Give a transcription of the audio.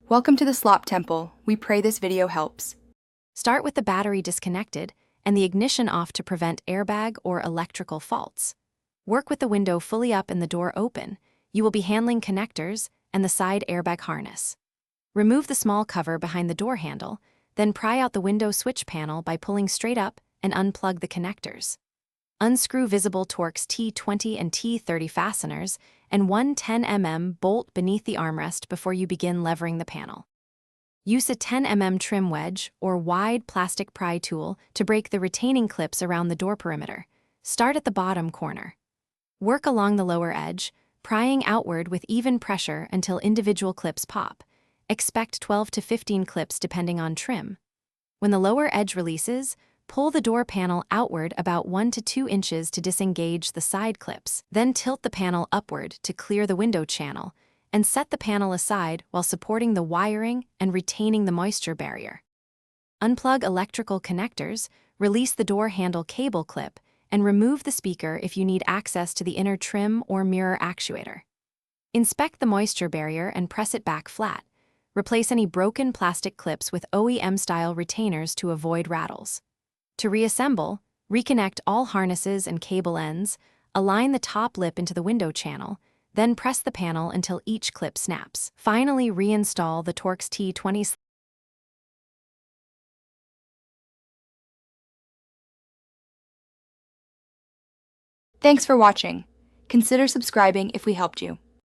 Welcome to the Slop Temple. We pray this video helps. Start with the battery disconnected and the ignition off to prevent airbag or electrical faults. Work with the window fully up and the door open. You will be handling connectors and the side airbag harness. Remove the small cover behind the door handle, then pry out the window switch panel by pulling straight up and unplug the connectors. Unscrew visible Torx T20 and T30 fasteners and one 10mm bolt beneath the armrest before you begin levering the panel. Use a 10mm trim wedge or wide plastic pry tool to break the retaining clips around the door perimeter. Start at the bottom corner. Work along the lower edge, prying outward with even pressure until individual clips pop. Expect 12 to 15 clips depending on trim. When the lower edge releases, pull the door panel outward about 1 to 2 inches to disengage the side clips. Then tilt the panel upward to clear the window channel, and set the panel aside while supporting the wiring and retaining the moisture barrier. Unplug electrical connectors, release the door handle cable clip, and remove the speaker if you need access to the inner trim or mirror actuator. Inspect the moisture barrier and press it back flat. Replace any broken plastic clips with OEM-style retainers to avoid rattles. To reassemble, reconnect all harnesses and cable ends, align the top lip into the window channel, then press the panel until each clip snaps. Finally, reinstall the Torx T20. Thanks for watching. Consider subscribing if we helped you.